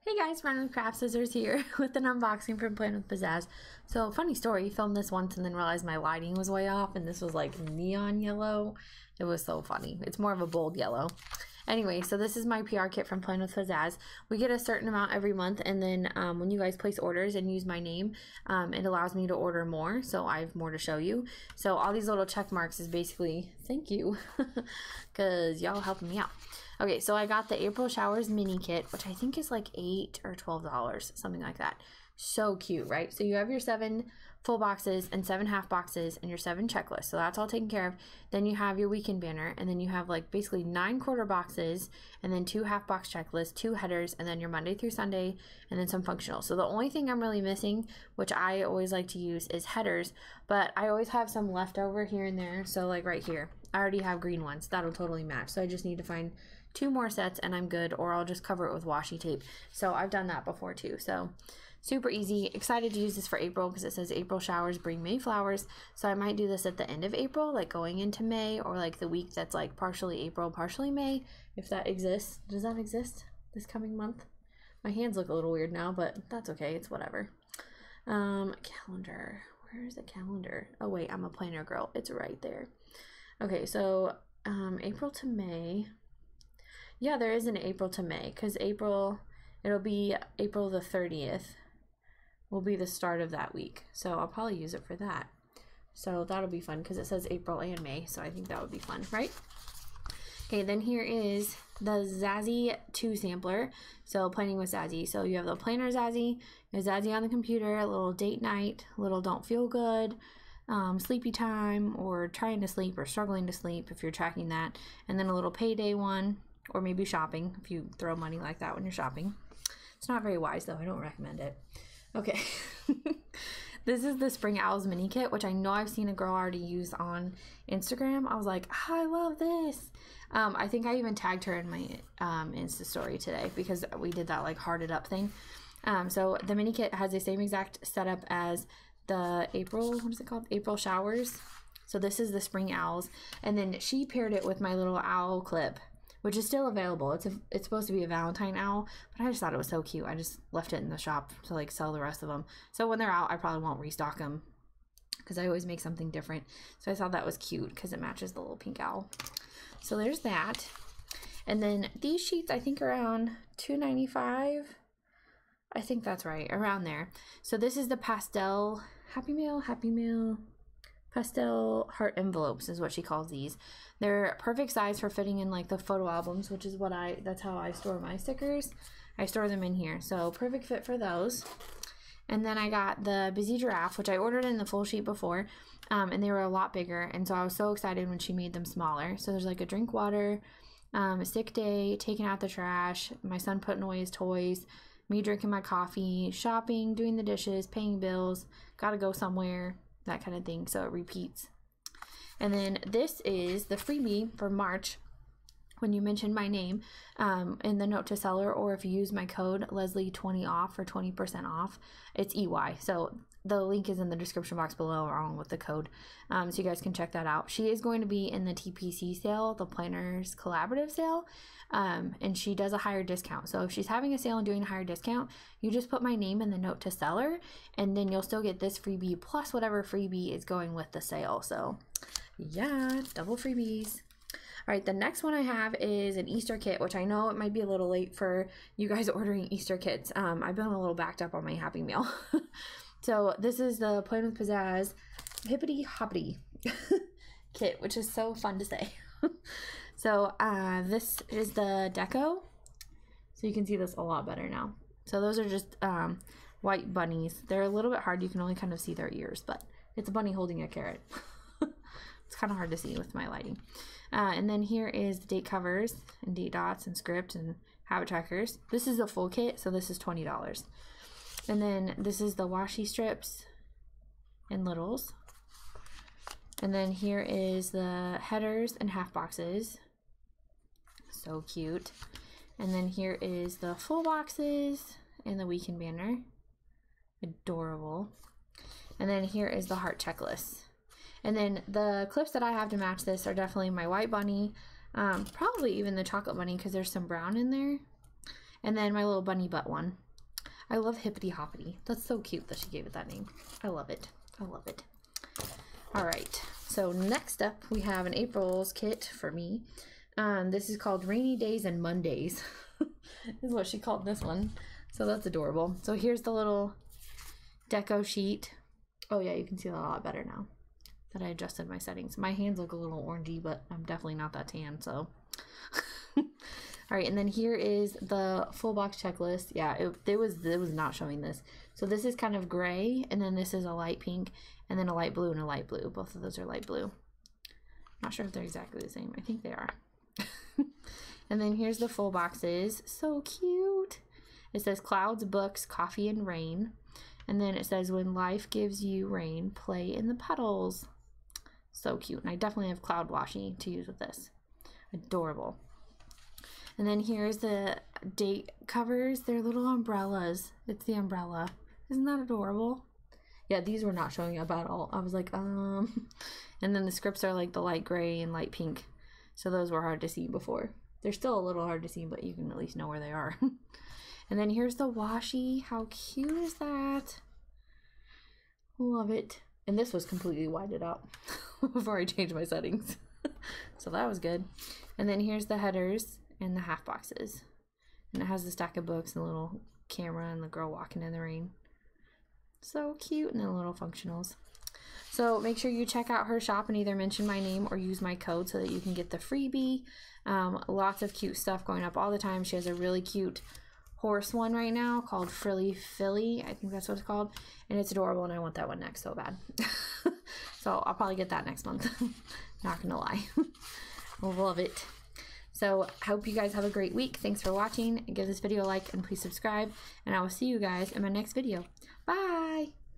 Hey guys, RunwithCraftscissors here with an unboxing from PlanwithPizazz. So, funny story, filmed this once and then realized my lighting was way off and this was like neon yellow. It was so funny. It's more of a bold yellow. Anyway, so this is my PR kit from PlanwithPizazz. We get a certain amount every month, and then when you guys place orders and use my name, it allows me to order more, so I have more to show you. So all these little check marks is basically thank you, because y'all helping me out. Okay, so I got the April Showers mini kit, which I think is like $8 or $12, something like that. So cute, right? So you have your 7 full boxes and 7 half boxes and your 7 checklists. So that's all taken care of. Then you have your weekend banner, and then you have like basically 9 quarter boxes and then 2 half box checklists, 2 headers, and then your Monday through Sunday, and then some functional. So the only thing I'm really missing, which I always like to use, is headers, but I always have some left over here and there. So like right here, I already have green ones. That'll totally match. So I just need to find 2 more sets and I'm good, or I'll just cover it with washi tape. So I've done that before too. So super easy. Excited to use this for April because it says April showers bring May flowers. So I might do this at the end of April, like going into May, or like the week that's like partially April, partially May, if that exists. Does that exist this coming month? My hands look a little weird now, but that's okay. It's whatever. Calendar. Where is the calendar? Oh wait, I'm a planner girl. It's right there. Okay, so April to May. Yeah, there is an April to May, because April, it'll be April the 30th will be the start of that week. So I'll probably use it for that. So that'll be fun because it says April and May. So I think that would be fun, right? Okay, then here is the Zazzy 2 sampler. So planning with Zazzy. So you have the planner Zazzy, you have Zazzy on the computer, a little date night, a little don't feel good, sleepy time, or trying to sleep or struggling to sleep if you're tracking that. And then a little payday one, or maybe shopping if you throw money like that when you're shopping. It's not very wise though. I don't recommend it. Okay. This is the Spring Owls mini kit, which I know I've seen a girl already use on Instagram. I was like, I love this. I think I even tagged her in my Insta story today because we did that like hearted up thing. So the mini kit has the same exact setup as the April, what is it called? April Showers. So this is the Spring Owls. And then she paired it with my little owl clip, which is still available. It's supposed to be a Valentine owl, but I just thought it was so cute. I just left it in the shop to like sell the rest of them. So when they're out, I probably won't restock them because I always make something different. So I thought that was cute because it matches the little pink owl. So there's that. And then these sheets, I think around $2.95. I think that's right, around there. So this is the pastel Happy Meal pastel heart envelopes is what she calls these. They're perfect size for fitting in like the photo albums, which is what that's how I store my stickers. I store them in here, so perfect fit for those. And then I got the Busy Giraffe, which I ordered in the full sheet before, and they were a lot bigger, and so I was so excited when she made them smaller. So there's like a drink water, a sick day, taking out the trash, my son putting away his toys, me drinking my coffee, shopping, doing the dishes, paying bills, gotta go somewhere, that kind of thing. So it repeats. And then this is the freebie for March. When you mention my name in the note to seller, or if you use my code LESLEY20OFF for 20% off, it's EY. So the link is in the description box below along with the code, so you guys can check that out. She is going to be in the TPC sale, the Planners Collaborative sale, and she does a higher discount. So if she's having a sale and doing a higher discount, you just put my name in the note to seller, and then you'll still get this freebie plus whatever freebie is going with the sale. So yeah, double freebies. All right, the next one I have is an Easter kit, which I know it might be a little late for you guys ordering Easter kits. I've been a little backed up on my Happy Meal. So this is the PlanwithPizazz Hippity Hoppity kit, which is so fun to say. So this is the deco. So you can see this a lot better now. So those are just white bunnies. They're a little bit hard. You can only kind of see their ears, but it's a bunny holding a carrot. It's kind of hard to see with my lighting. And then here is the date covers and date dots and script and habit trackers. This is a full kit, so this is $20. And then this is the washi strips and littles. And then here is the headers and half boxes. So cute. And then here is the full boxes and the weekend banner. Adorable. And then here is the heart checklist. And then the clips that I have to match this are definitely my white bunny, probably even the chocolate bunny because there's some brown in there. And then my little bunny butt one. I love Hippity Hoppity. That's so cute that she gave it that name. I love it. I love it. All right. So next up, we have an April's kit for me. This is called Rainy Days and Mondays. Is what she called this one. So that's adorable. So here's the little deco sheet. Oh yeah, you can see that a lot better now that I adjusted my settings. My hands look a little orangey, but I'm definitely not that tan, so. All right, and then here is the full box checklist. Yeah, it was not showing this. So this is kind of gray, and then this is a light pink, and then a light blue and a light blue. Both of those are light blue. Not sure if they're exactly the same. I think they are. And then here's the full boxes. So cute. It says clouds, books, coffee, and rain. And then it says when life gives you rain, play in the puddles. So cute. And I definitely have cloud washi to use with this. Adorable. And then here's the date covers. They're little umbrellas. It's the umbrella. Isn't that adorable? Yeah, these were not showing up at all. I was like, And then the scripts are like the light gray and light pink. So those were hard to see before. They're still a little hard to see, but you can at least know where they are. And then here's the washi. How cute is that? Love it. And this was completely whited out before I changed my settings. So that was good. And then here's the headers and the half boxes. And it has the stack of books and a little camera and the girl walking in the rain. So cute. And then little functionals. So make sure you check out her shop and either mention my name or use my code so that you can get the freebie. Lots of cute stuff going up all the time. She has a really cute horse one right now called Frilly Philly. I think that's what it's called. And it's adorable, and I want that one next so bad. So I'll probably get that next month. Not gonna lie. I love it. So I hope you guys have a great week. Thanks for watching. Give this video a like and please subscribe. And I will see you guys in my next video. Bye!